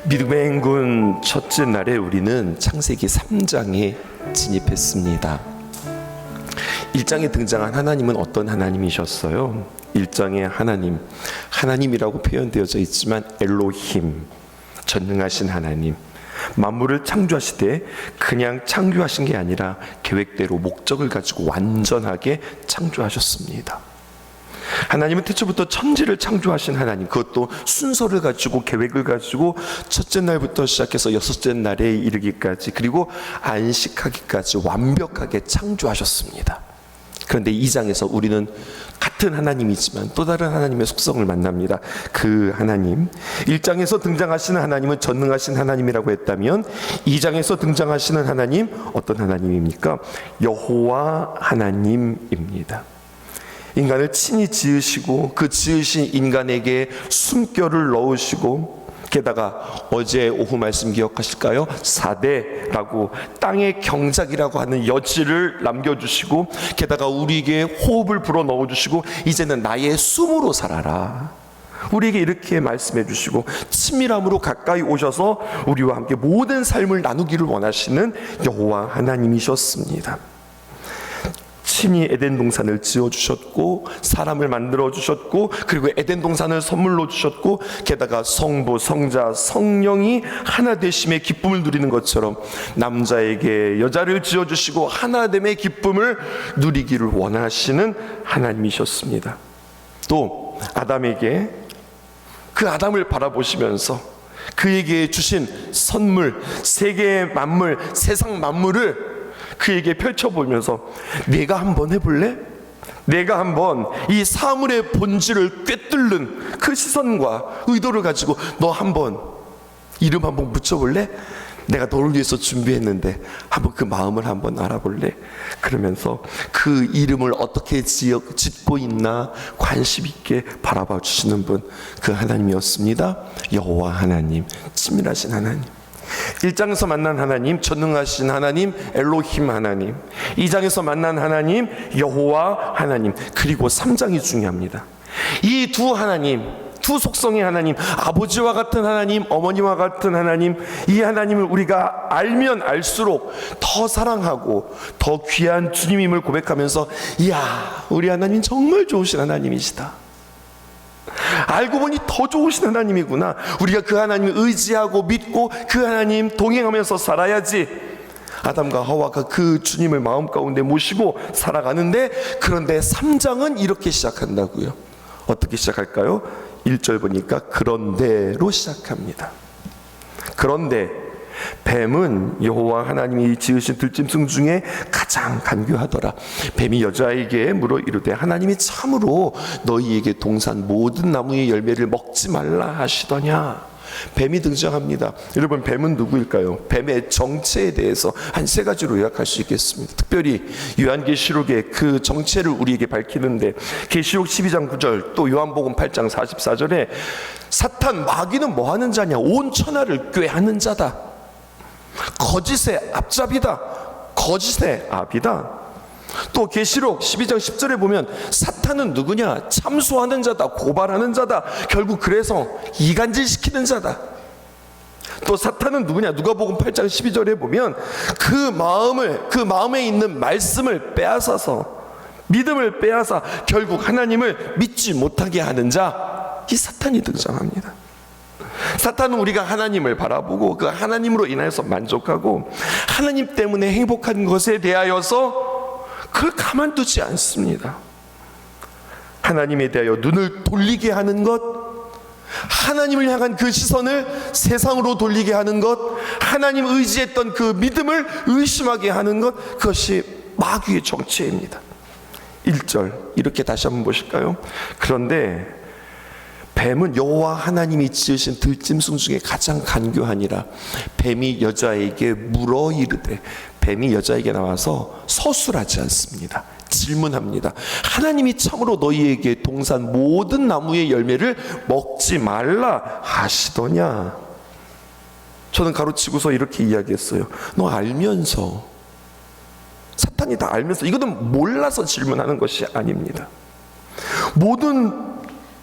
믿음의 행군 첫째 날에 우리는 창세기 3장에 진입했습니다. 1장에 등장한 하나님은 어떤 하나님이셨어요? 1장의 하나님, 하나님이라고 표현되어져 있지만 엘로힘, 전능하신 하나님, 만물을 창조하시되 그냥 창조하신 게 아니라 계획대로 목적을 가지고 완전하게 창조하셨습니다. 하나님은 태초부터 천지를 창조하신 하나님, 그것도 순서를 가지고 계획을 가지고 첫째 날부터 시작해서 여섯째 날에 이르기까지, 그리고 안식하기까지 완벽하게 창조하셨습니다. 그런데 2장에서 우리는 같은 하나님이지만 또 다른 하나님의 속성을 만납니다. 그 하나님, 1장에서 등장하시는 하나님은 전능하신 하나님이라고 했다면 2장에서 등장하시는 하나님, 어떤 하나님입니까? 여호와 하나님입니다. 인간을 친히 지으시고 그 지으신 인간에게 숨결을 넣으시고, 게다가 어제 오후 말씀 기억하실까요? 사대라고 땅의 경작이라고 하는 여지를 남겨주시고, 게다가 우리에게 호흡을 불어 넣어주시고, 이제는 나의 숨으로 살아라, 우리에게 이렇게 말씀해 주시고 친밀함으로 가까이 오셔서 우리와 함께 모든 삶을 나누기를 원하시는 여호와 하나님이셨습니다. 친히 에덴 동산을 지어주셨고 사람을 만들어주셨고, 그리고 에덴 동산을 선물로 주셨고, 게다가 성부, 성자, 성령이 하나 되심의 기쁨을 누리는 것처럼 남자에게 여자를 지어주시고 하나됨의 기쁨을 누리기를 원하시는 하나님이셨습니다. 또 아담에게, 그 아담을 바라보시면서 그에게 주신 선물, 세계의 만물, 세상 만물을 그에게 펼쳐보면서 내가 한번 해볼래? 내가 한번 이 사물의 본질을 꿰뚫는 그 시선과 의도를 가지고 너 한번 이름 한번 붙여볼래? 내가 너를 위해서 준비했는데 한번 그 마음을 한번 알아볼래? 그러면서 그 이름을 어떻게 짓고 있나 관심 있게 바라봐 주시는 분, 그 하나님이었습니다. 여호와 하나님, 친밀하신 하나님. 1장에서 만난 하나님, 전능하신 하나님, 엘로힘 하나님. 2장에서 만난 하나님, 여호와 하나님. 그리고 3장이 중요합니다. 이 두 하나님, 두 속성의 하나님, 아버지와 같은 하나님, 어머니와 같은 하나님, 이 하나님을 우리가 알면 알수록 더 사랑하고 더 귀한 주님임을 고백하면서, 이야, 우리 하나님 정말 좋으신 하나님이시다, 알고 보니 더 좋으신 하나님이구나, 우리가 그 하나님을 의지하고 믿고 그 하나님 동행하면서 살아야지. 아담과 하와가 그 주님을 마음 가운데 모시고 살아가는데, 그런데 3장은 이렇게 시작한다고요. 어떻게 시작할까요? 1절 보니까 그런데로 시작합니다. 그런데 뱀은 여호와 하나님이 지으신 들짐승 중에 가장 간교하더라. 뱀이 여자에게 물어 이르되 하나님이 참으로 너희에게 동산 모든 나무의 열매를 먹지 말라 하시더냐. 뱀이 등장합니다. 여러분, 뱀은 누구일까요? 뱀의 정체에 대해서 한 3가지로 요약할 수 있겠습니다. 특별히 요한계시록의 그 정체를 우리에게 밝히는데, 계시록 12장 9절, 또 요한복음 8장 44절에 사탄, 마귀는 뭐 하는 자냐? 온 천하를 꾀하는 자다, 거짓의 앞잡이다, 거짓의 압이다. 또 계시록 12장 10절에 보면 사탄은 누구냐? 참소하는 자다, 고발하는 자다, 결국 그래서 이간질시키는 자다. 또 사탄은 누구냐? 누가복음 8장 12절에 보면 그 마음에 있는 말씀을 빼앗아서, 믿음을 빼앗아 결국 하나님을 믿지 못하게 하는 자, 이 사탄이 등장합니다. 사탄은 우리가 하나님을 바라보고 그 하나님으로 인하여서 만족하고 하나님 때문에 행복한 것에 대하여서 그걸 가만두지 않습니다. 하나님에 대하여 눈을 돌리게 하는 것, 하나님을 향한 그 시선을 세상으로 돌리게 하는 것, 하나님 의지했던 그 믿음을 의심하게 하는 것, 그것이 마귀의 정체입니다. 1절 이렇게 다시 한번 보실까요? 그런데 뱀은 여호와 하나님이 지으신 들짐승 중에 가장 간교하니라. 뱀이 여자에게 물어 이르되, 뱀이 여자에게 나와서 서술하지 않습니다. 질문합니다. 하나님이 참으로 너희에게 동산 모든 나무의 열매를 먹지 말라 하시더냐. 저는 가로치고서 이렇게 이야기했어요. 너 알면서, 사탄이 다 알면서, 이거는 몰라서 질문하는 것이 아닙니다. 모든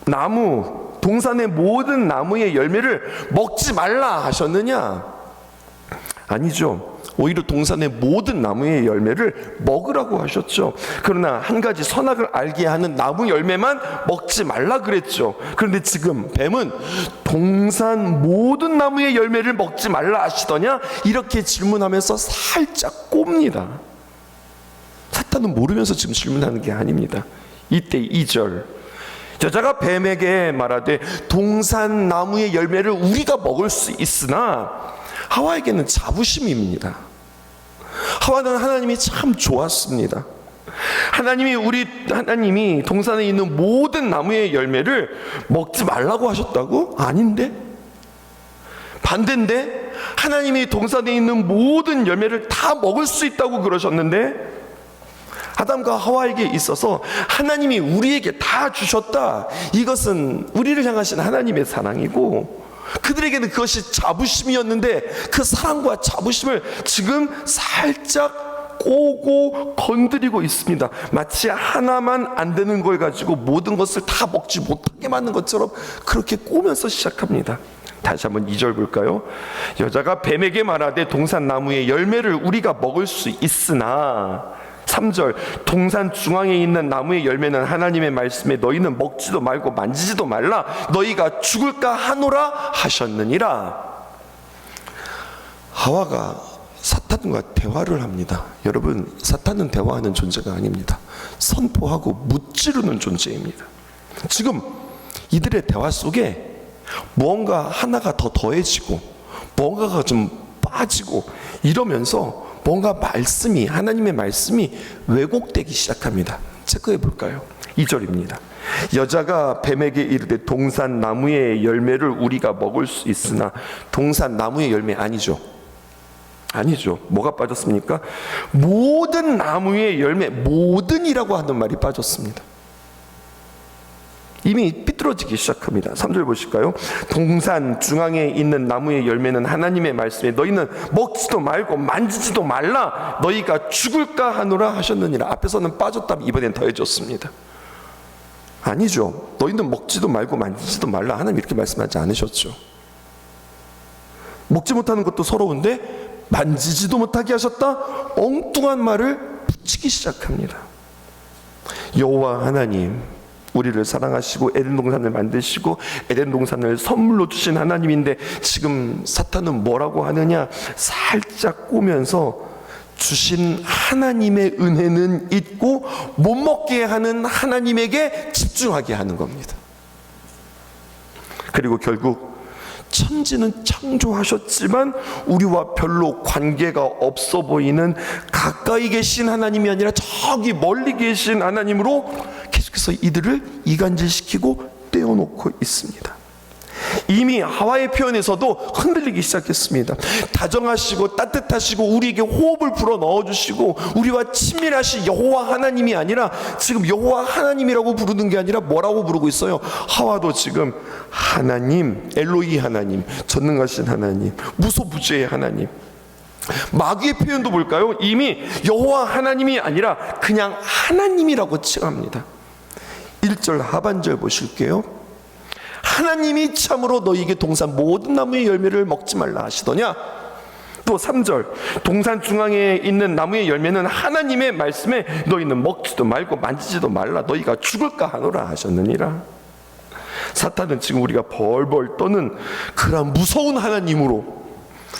나무, 동산의 모든 나무의 열매를 먹지 말라 하셨느냐? 아니죠. 오히려 동산의 모든 나무의 열매를 먹으라고 하셨죠. 그러나 한 가지 선악을 알게 하는 나무 열매만 먹지 말라 그랬죠. 그런데 지금 뱀은 동산 모든 나무의 열매를 먹지 말라 하시더냐? 이렇게 질문하면서 살짝 꼽니다. 사탄은 모르면서 지금 질문하는 게 아닙니다. 이때 2절, 여자가 뱀에게 말하되 동산 나무의 열매를 우리가 먹을 수 있으나, 하와에게는 자부심입니다. 하와는 하나님이 참 좋았습니다. 하나님이 동산에 있는 모든 나무의 열매를 먹지 말라고 하셨다고? 아닌데? 반대인데? 하나님이 동산에 있는 모든 열매를 다 먹을 수 있다고 그러셨는데, 아담과 하와에게 있어서 하나님이 우리에게 다 주셨다. 이것은 우리를 향하신 하나님의 사랑이고, 그들에게는 그것이 자부심이었는데, 그 사랑과 자부심을 지금 살짝 꼬고 건드리고 있습니다. 마치 하나만 안 되는 걸 가지고 모든 것을 다 먹지 못하게 만든 것처럼 그렇게 꼬면서 시작합니다. 다시 한번 2절 볼까요? 여자가 뱀에게 말하되 동산 나무의 열매를 우리가 먹을 수 있으나, 3절, 동산 중앙에 있는 나무의 열매는 하나님의 말씀에 너희는 먹지도 말고 만지지도 말라, 너희가 죽을까 하노라 하셨느니라. 하와가 사탄과 대화를 합니다. 여러분, 사탄은 대화하는 존재가 아닙니다. 선포하고 무찌르는 존재입니다. 지금 이들의 대화 속에 무언가 하나가 더 더해지고 뭔가가 좀 빠지고 이러면서 뭔가 말씀이, 하나님의 말씀이 왜곡되기 시작합니다. 체크해 볼까요? 2절입니다. 여자가 뱀에게 이르되 동산 나무의 열매를 우리가 먹을 수 있으나, 동산 나무의 열매 아니죠. 아니죠. 뭐가 빠졌습니까? 모든 나무의 열매, 모든이라고 하는 말이 빠졌습니다. 이미 삐뚤어지기 시작합니다. 3절 보실까요? 동산 중앙에 있는 나무의 열매는 하나님의 말씀에 너희는 먹지도 말고 만지지도 말라, 너희가 죽을까 하노라 하셨느니라. 앞에서는 빠졌다면 이번엔 더해졌습니다. 아니죠. 너희는 먹지도 말고 만지지도 말라, 하나님 이렇게 말씀하지 않으셨죠. 먹지 못하는 것도 서러운데 만지지도 못하게 하셨다? 엉뚱한 말을 붙이기 시작합니다. 여호와 하나님, 우리를 사랑하시고 에덴 동산을 만드시고 에덴 동산을 선물로 주신 하나님인데, 지금 사탄은 뭐라고 하느냐? 살짝 꼬면서 주신 하나님의 은혜는 있고 못 먹게 하는 하나님에게 집중하게 하는 겁니다. 그리고 결국 천지는 창조하셨지만 우리와 별로 관계가 없어 보이는 가까이 계신 하나님이 아니라 저기 멀리 계신 하나님으로 계속해서 이들을 이간질시키고 떼어놓고 있습니다. 이미 하와의 표현에서도 흔들리기 시작했습니다. 다정하시고 따뜻하시고 우리에게 호흡을 불어 넣어주시고 우리와 친밀하신 여호와 하나님이 아니라 지금 여호와 하나님이라고 부르는 게 아니라 뭐라고 부르고 있어요? 하와도 지금 하나님, 엘로이 하나님, 전능하신 하나님, 무소부재의 하나님. 마귀의 표현도 볼까요? 이미 여호와 하나님이 아니라 그냥 하나님이라고 칭합니다. 1절 하반절 보실게요. 하나님이 참으로 너희에게 동산 모든 나무의 열매를 먹지 말라 하시더냐? 또 3절, 동산 중앙에 있는 나무의 열매는 하나님의 말씀에 너희는 먹지도 말고 만지지도 말라, 너희가 죽을까 하노라 하셨느니라. 사탄은 지금 우리가 벌벌 떠는 그런 무서운 하나님으로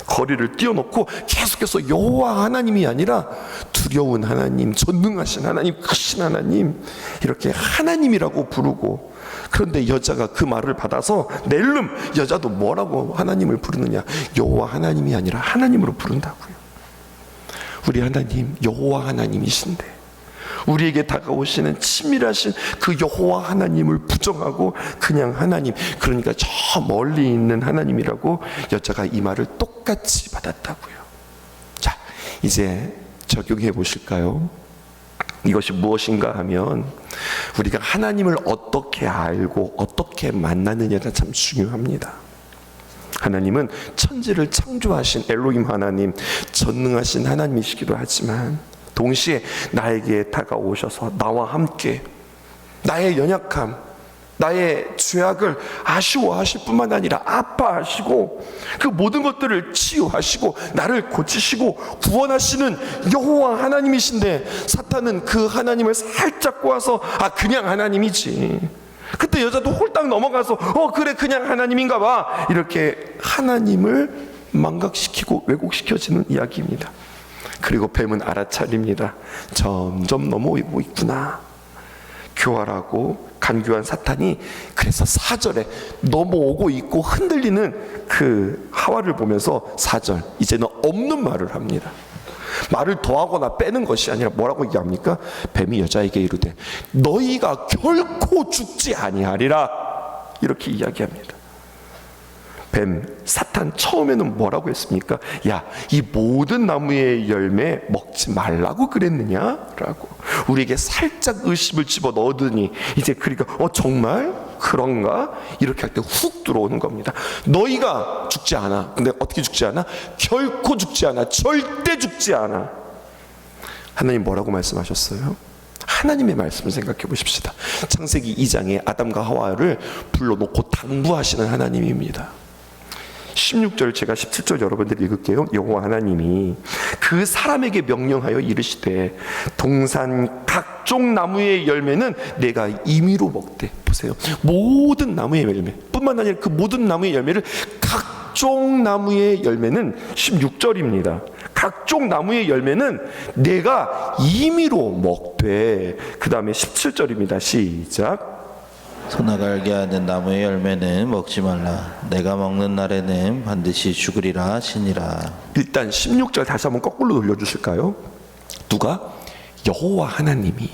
거리를 띄워놓고 계속해서 여호와 하나님이 아니라 두려운 하나님, 전능하신 하나님, 크신 하나님, 이렇게 하나님이라고 부르고, 그런데 여자가 그 말을 받아서 낼름 여자도 뭐라고 하나님을 부르느냐? 여호와 하나님이 아니라 하나님으로 부른다고요. 우리 하나님 여호와 하나님이신데 우리에게 다가오시는 친밀하신 그 여호와 하나님을 부정하고 그냥 하나님, 그러니까 저 멀리 있는 하나님이라고 여자가 이 말을 똑같이 받았다고요. 자, 이제 적용해 보실까요? 이것이 무엇인가 하면 우리가 하나님을 어떻게 알고 어떻게 만나느냐가 참 중요합니다. 하나님은 천지를 창조하신 엘로힘 하나님, 전능하신 하나님이시기도 하지만 동시에 나에게 다가오셔서 나와 함께 나의 연약함, 나의 죄악을 아쉬워하실 뿐만 아니라 아파하시고 그 모든 것들을 치유하시고 나를 고치시고 구원하시는 여호와 하나님이신데, 사탄은 그 하나님을 살짝 꼬아서 그냥 하나님이지, 그때 여자도 홀딱 넘어가서 그래 그냥 하나님인가 봐, 이렇게 하나님을 망각시키고 왜곡시켜지는 이야기입니다. 그리고 뱀은 알아차립니다. 점점 넘어오고 있구나. 교활하고 간교한 사탄이 그래서 4절에 넘어오고 있고 흔들리는 그 하와를 보면서 4절 이제는 없는 말을 합니다. 말을 더하거나 빼는 것이 아니라 뭐라고 얘기합니까? 뱀이 여자에게 이르되 너희가 결코 죽지 아니하리라, 이렇게 이야기합니다. 뱀, 사탄 처음에는 뭐라고 했습니까? 야, 이 모든 나무의 열매 먹지 말라고 그랬느냐? 라고 우리에게 살짝 의심을 집어넣으더니 이제 그러니까 정말 그런가? 이렇게 할 때 훅 들어오는 겁니다. 너희가 죽지 않아. 근데 어떻게 죽지 않아? 결코 죽지 않아. 절대 죽지 않아. 하나님 뭐라고 말씀하셨어요? 하나님의 말씀을 생각해 보십시다. 창세기 2장에 아담과 하와를 불러놓고 당부하시는 하나님입니다. 16절, 제가 17절 여러분들 읽을게요. 여호와 하나님이 그 사람에게 명령하여 이르시되 동산 각종 나무의 열매는 내가 임의로 먹되, 보세요, 모든 나무의 열매 뿐만 아니라 그 모든 나무의 열매를, 각종 나무의 열매는 16절입니다. 각종 나무의 열매는 내가 임의로 먹되, 그 다음에 17절입니다. 시작. 선악을 알게 하는 나무의 열매는 먹지 말라. 내가 먹는 날에는 반드시 죽으리라 하시니라. 일단 16절 다시 한번 거꾸로 돌려주실까요? 누가? 여호와 하나님이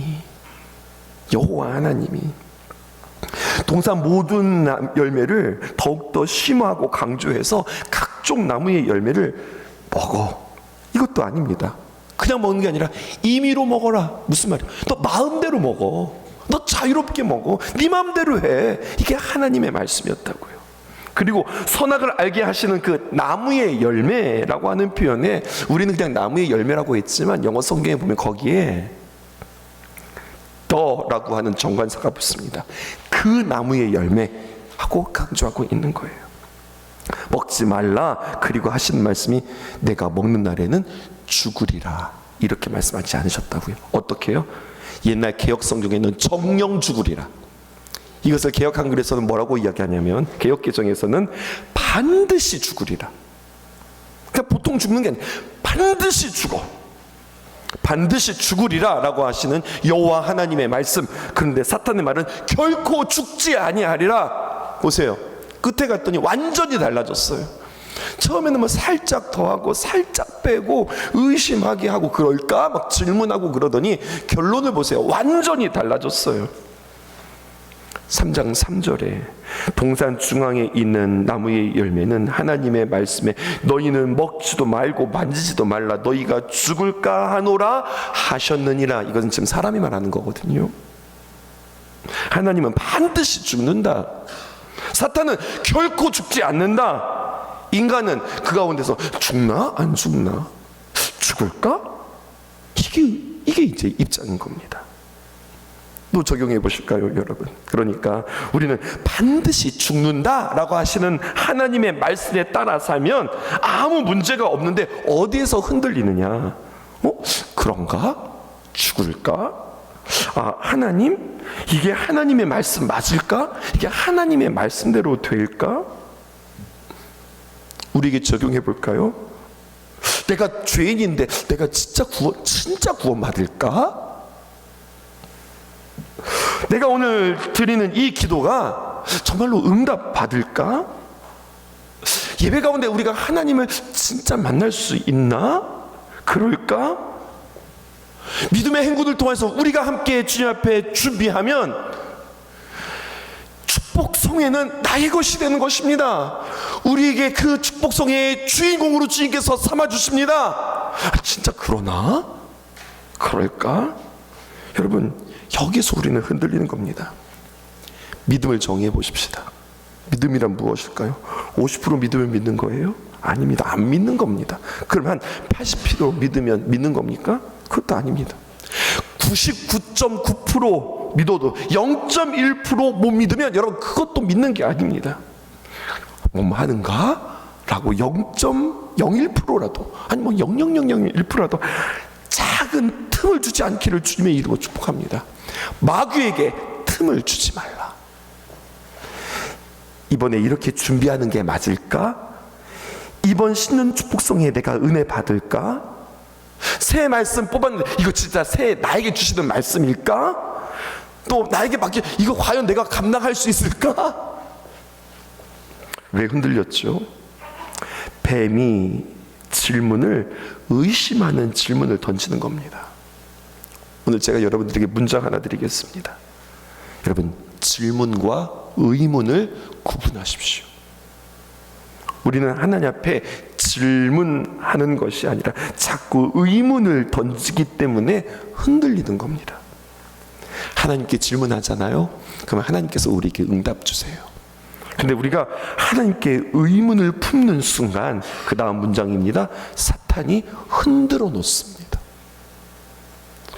동산 모든 열매를 더욱더 심화하고 강조해서 각종 나무의 열매를 먹어, 이것도 아닙니다. 그냥 먹는 게 아니라 임의로 먹어라. 무슨 말이야? 너 마음대로 먹어, 너 자유롭게 먹어, 네 마음대로 해. 이게 하나님의 말씀이었다고요. 그리고 선악을 알게 하시는 그 나무의 열매라고 하는 표현에 우리는 그냥 나무의 열매라고 했지만 영어 성경에 보면 거기에 더라고 하는 정관사가 붙습니다. 그 나무의 열매하고 강조하고 있는 거예요. 먹지 말라. 그리고 하시는 말씀이 내가 먹는 날에는 죽으리라, 이렇게 말씀하지 않으셨다고요. 어떻게 해요? 옛날 개혁 성경에는 정령 죽으리라. 이것을 개혁 한글에서는 뭐라고 이야기하냐면, 개혁 개정에서는 반드시 죽으리라. 그러니까 보통 죽는 게 아니라 반드시 죽어, 반드시 죽으리라 라고 하시는 여호와 하나님의 말씀. 그런데 사탄의 말은 결코 죽지 아니하리라. 보세요, 끝에 갔더니 완전히 달라졌어요. 처음에는 뭐 살짝 더하고 살짝 빼고 의심하게 하고 그럴까 막 질문하고 그러더니 결론을 보세요. 완전히 달라졌어요. 3장 3절에 동산 중앙에 있는 나무의 열매는 하나님의 말씀에 너희는 먹지도 말고 만지지도 말라, 너희가 죽을까 하노라 하셨느니라. 이것은 지금 사람이 말하는 거거든요. 하나님은 반드시 죽는다. 사탄은 결코 죽지 않는다. 인간은 그 가운데서 죽나 안 죽나, 죽을까, 이게 이제 입장인 겁니다. 또 적용해 보실까요, 여러분? 그러니까 우리는 반드시 죽는다라고 하시는 하나님의 말씀에 따라 살면 아무 문제가 없는데 어디에서 흔들리느냐? 그런가? 죽을까? 하나님? 이게 하나님의 말씀 맞을까? 이게 하나님의 말씀대로 될까? 우리에게 적용해 볼까요? 내가 죄인인데 내가 진짜 구원 받을까? 내가 오늘 드리는 이 기도가 정말로 응답 받을까? 예배 가운데 우리가 하나님을 진짜 만날 수 있나? 그럴까? 믿음의 행군을 통해서 우리가 함께 주님 앞에 준비하면 축복성회는 나의 것이 되는 것입니다. 우리에게 그 축복성회의 주인공으로 주님께서 삼아주십니다. 진짜 그러나? 그럴까? 여러분, 여기서 우리는 흔들리는 겁니다. 믿음을 정의해 보십시다. 믿음이란 무엇일까요? 50% 믿으면 믿는 거예요? 아닙니다. 안 믿는 겁니다. 그럼 한 80% 믿으면 믿는 겁니까? 그것도 아닙니다. 99.9% 믿어도 0.1% 못 믿으면 여러분 그것도 믿는 게 아닙니다. 뭐 하는가? 라고 0.01%라도 아니 뭐 0.0001%라도 작은 틈을 주지 않기를 주님의 이름으로 축복합니다. 마귀에게 틈을 주지 말라. 이번에 이렇게 준비하는 게 맞을까? 이번 신년 축복성에 내가 은혜 받을까? 새 말씀 뽑았는데 이거 진짜 새 나에게 주시는 말씀일까? 또 나에게 맡겨 이거 과연 내가 감당할 수 있을까? 왜 흔들렸죠? 뱀이 질문을 의심하는 질문을 던지는 겁니다. 오늘 제가 여러분들에게 문장 하나 드리겠습니다. 여러분, 질문과 의문을 구분하십시오. 우리는 하나님 앞에 질문하는 것이 아니라 자꾸 의문을 던지기 때문에 흔들리는 겁니다. 하나님께 질문하잖아요. 그러면 하나님께서 우리에게 응답 주세요. 근데 우리가 하나님께 의문을 품는 순간 그 다음 문장입니다. 사탄이 흔들어 놓습니다.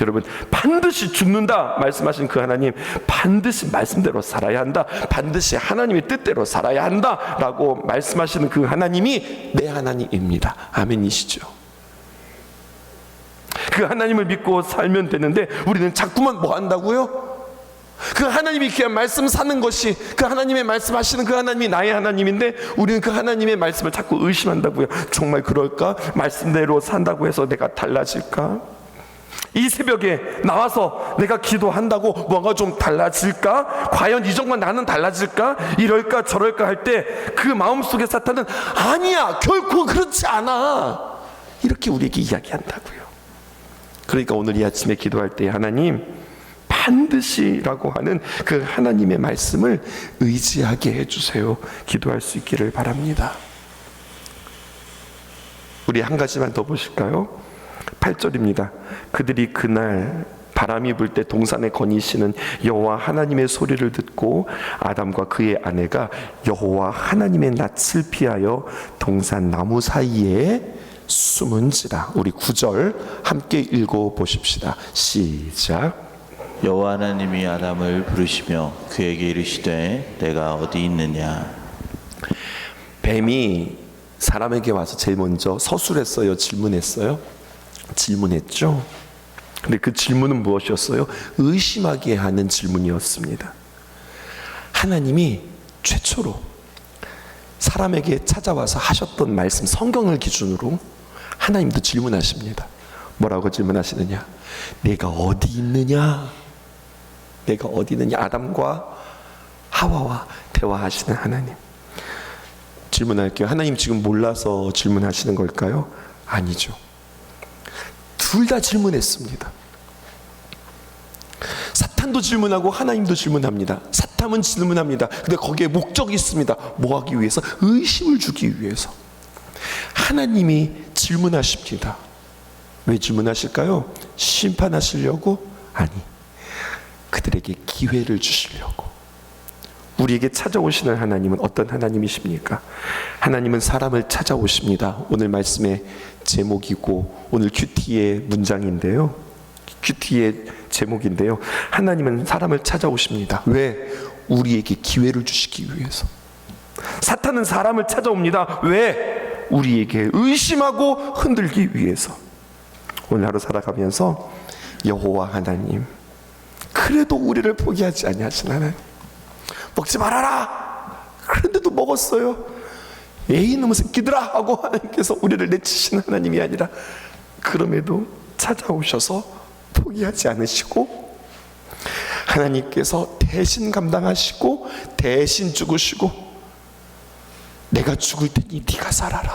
여러분, 반드시 죽는다 말씀하신 그 하나님, 반드시 말씀대로 살아야 한다, 반드시 하나님의 뜻대로 살아야 한다 라고 말씀하시는 그 하나님이 내 하나님입니다. 아멘이시죠? 그 하나님을 믿고 살면 되는데 우리는 자꾸만 뭐 한다고요? 그 하나님이 귀한 말씀 사는 것이, 그 하나님의 말씀하시는 그 하나님이 나의 하나님인데 우리는 그 하나님의 말씀을 자꾸 의심한다고요. 정말 그럴까? 말씀대로 산다고 해서 내가 달라질까? 이 새벽에 나와서 내가 기도한다고 뭔가 좀 달라질까? 과연 이 정도만 나는 달라질까? 이럴까 저럴까 할 때 그 마음속에 사탄은 아니야, 결코 그렇지 않아, 이렇게 우리에게 이야기한다고요. 그러니까 오늘 이 아침에 기도할 때 하나님 반드시라고 하는 그 하나님의 말씀을 의지하게 해주세요. 기도할 수 있기를 바랍니다. 우리 한 가지만 더 보실까요? 8절입니다. 그들이 그날 바람이 불 때 동산에 거니시는 여호와 하나님의 소리를 듣고 아담과 그의 아내가 여호와 하나님의 낯을 피하여 동산 나무 사이에 숨은지라. 우리 9절 함께 읽어 보십시다. 시작. 여호와 하나님이 아담을 부르시며 그에게 이르시되 내가 어디 있느냐. 뱀이 사람에게 와서 제일 먼저 서술했어요? 질문했어요? 질문했죠. 근데 그 질문은 무엇이었어요? 의심하게 하는 질문이었습니다. 하나님이 최초로 사람에게 찾아와서 하셨던 말씀, 성경을 기준으로 하나님도 질문하십니다. 뭐라고 질문하시느냐? 내가 어디 있느냐? 내가 어디 있느냐? 아담과 하와와 대화하시는 하나님. 질문할게요. 하나님 지금 몰라서 질문하시는 걸까요? 아니죠. 둘 다 질문했습니다. 사탄도 질문하고 하나님도 질문합니다. 사탄은 질문합니다. 근데 거기에 목적이 있습니다. 뭐 하기 위해서? 의심을 주기 위해서. 하나님이 질문하십니다. 왜 질문하실까요? 심판하시려고? 아니, 그들에게 기회를 주시려고. 우리에게 찾아오시는 하나님은 어떤 하나님이십니까? 하나님은 사람을 찾아오십니다. 오늘 말씀의 제목이고 오늘 큐티의 문장인데요, 큐티의 제목인데요, 하나님은 사람을 찾아오십니다. 왜? 우리에게 기회를 주시기 위해서. 사탄은 사람을 찾아옵니다. 왜? 우리에게 의심하고 흔들기 위해서. 오늘 하루 살아가면서 여호와 하나님, 그래도 우리를 포기하지 아니하신 하나님, 먹지 말아라, 그런데도 먹었어요. 에이 이놈의 새끼들아 하고 하나님께서 우리를 내치시는 하나님이 아니라 그럼에도 찾아오셔서 포기하지 않으시고 하나님께서 대신 감당하시고 대신 죽으시고 내가 죽을 테니 네가 살아라,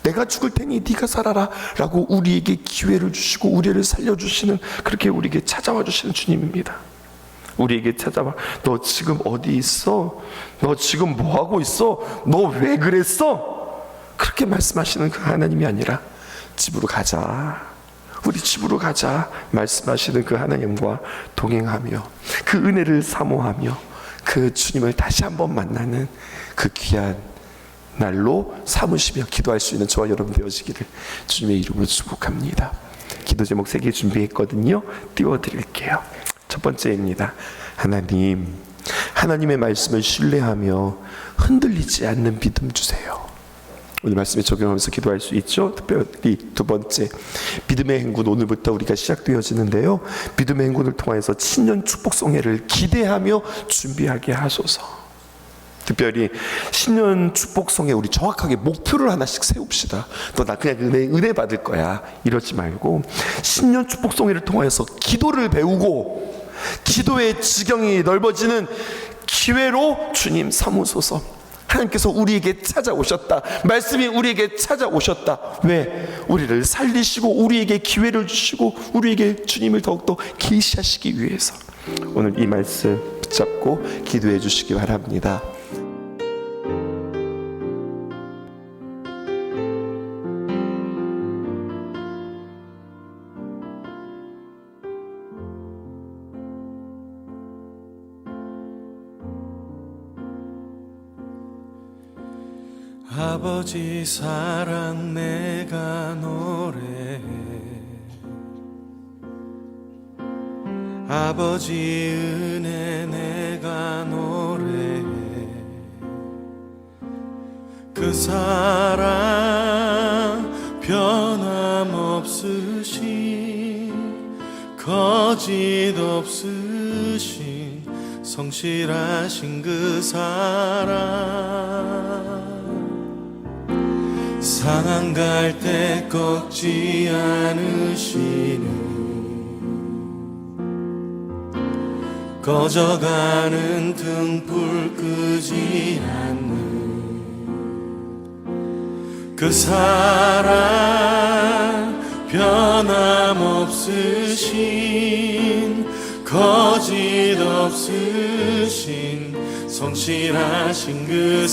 내가 죽을 테니 네가 살아라 라고 우리에게 기회를 주시고 우리를 살려주시는, 그렇게 우리에게 찾아와 주시는 주님입니다. 우리에게 찾아와, 너 지금 어디 있어? 너 지금 뭐 하고 있어? 너 왜 그랬어? 그렇게 말씀하시는 그 하나님이 아니라 집으로 가자, 우리 집으로 가자 말씀하시는 그 하나님과 동행하며 그 은혜를 사모하며 그 주님을 다시 한번 만나는 그 귀한 날로 삼으시며 기도할 수 있는 저와 여러분 되어지기를 주님의 이름으로 축복합니다. 기도 제목 3개 준비했거든요. 띄워드릴게요. 첫 번째입니다. 하나님의 말씀을 신뢰하며 흔들리지 않는 믿음 주세요. 오늘 말씀에 적용하면서 기도할 수 있죠. 특별히 두 번째, 믿음의 행군. 오늘부터 우리가 시작되어지는데요, 믿음의 행군을 통해서 신년 축복성회를 기대하며 준비하게 하소서. 특별히 신년 축복성회, 우리 정확하게 목표를 하나씩 세웁시다. 너 나 그냥 은혜 받을 거야 이러지 말고, 신년 축복성회를 통해서 기도를 배우고 기도의 지경이 넓어지는 기회로 주님 삼으소서. 하나님께서 우리에게 찾아오셨다. 말씀이 우리에게 찾아오셨다. 왜? 우리를 살리시고 우리에게 기회를 주시고 우리에게 주님을 더욱더 계시하시기 위해서. 오늘 이 말씀 붙잡고 기도해 주시기 바랍니다. 아버지 사랑 내가 노래해, 아버지 은혜 내가 노래해. 그 사랑 변함없으신, 거짓 없으신, 성실하신 그 사랑, 상한 갈 때 꺾지 않으시는, 꺼져가는 등불 끄지 않는 그 사랑, 변함없으신, 거짓 없으신, 성실하신 그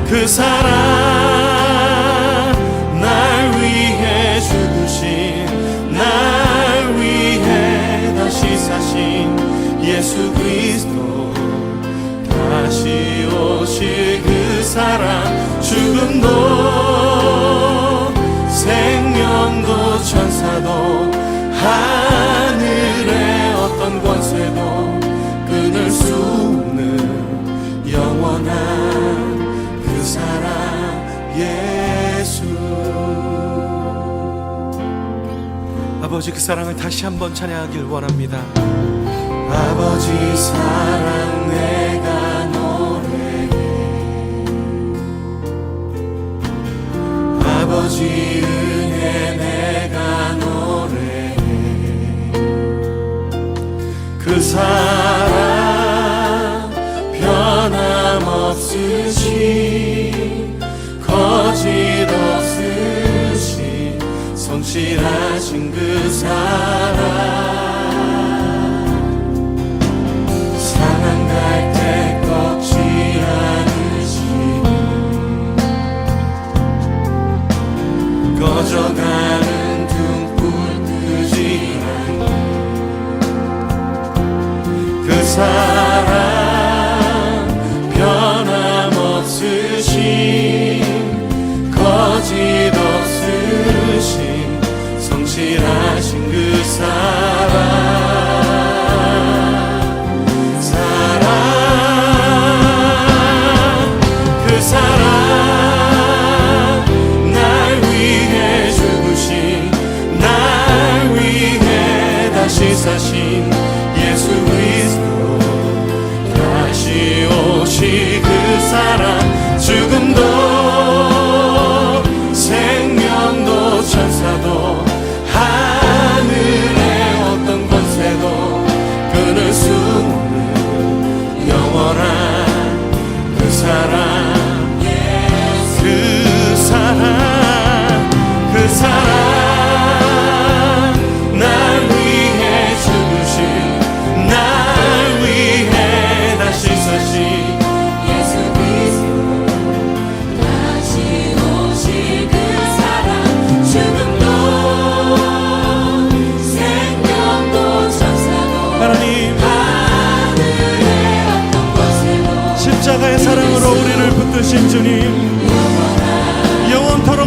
그 사랑, 날 위해 죽으신, 날 위해 다시 사신 예수 그리스도, 다시 오실 그 사랑, 죽음도 생명도 천사도 하늘의 어떤 권세도 끊을 수 없는 영원한 그 사랑 예수. 아버지, 그 사랑을 다시 한번 찬양하길 원합니다. 아버지 사랑 내가 노래해, 아버지 은혜 내가 노래해. 그 사랑 변함없으신, 거짓 없으신, 성실하신 그 사랑, 상한 갈 때 꺾지 않으신, 꺼져가는 등불 끄지 않는 그 사랑, 변함없으신, 거짓 없으신, 성실하신 그 그 사랑, 날 위해 죽으신, 날 위해 다시 사신 예수 그리스도, 다시 오실 그 사랑, 죽음도 생명도 천사도 하늘의 어떤 권세도 끊을 수 없는 영원한 그 사랑, 그 사랑, 그 사랑, 날 위해 죽으신, 날 위해 다시 사신 예수 그리스도, 다시 오실 그 사랑, 죽음도 생명도 천사도 하나님, 하늘의 어떤 권세도 십자가의 사랑으로 우리를 붙드신 주님, 영원토록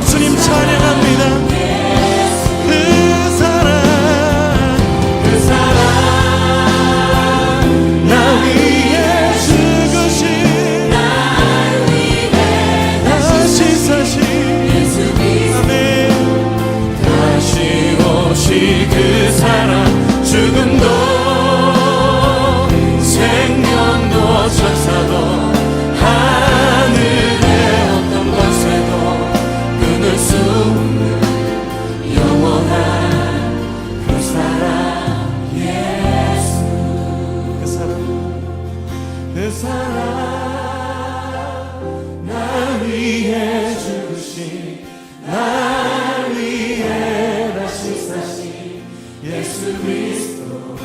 예수 그리스도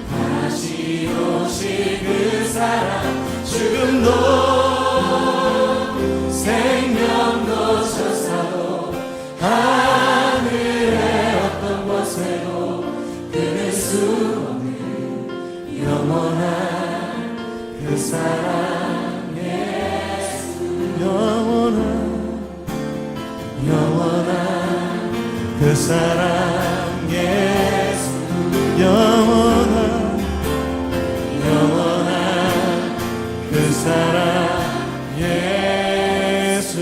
다시 오실 그 사랑 죽음도 생명도 천사도 하늘의 어떤 것에도 끊을 수 없는 영원한 그 사랑 예수 영원한 그 사랑 예수 영원한 그 사랑 예수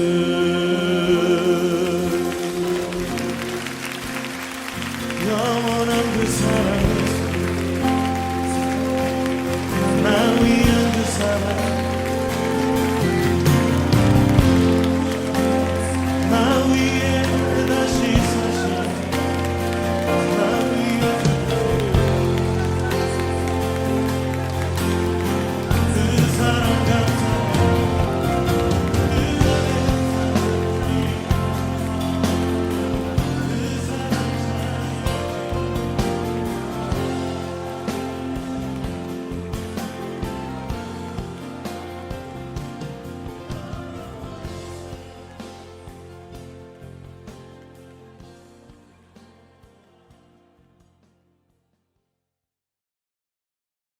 영원한 그 사랑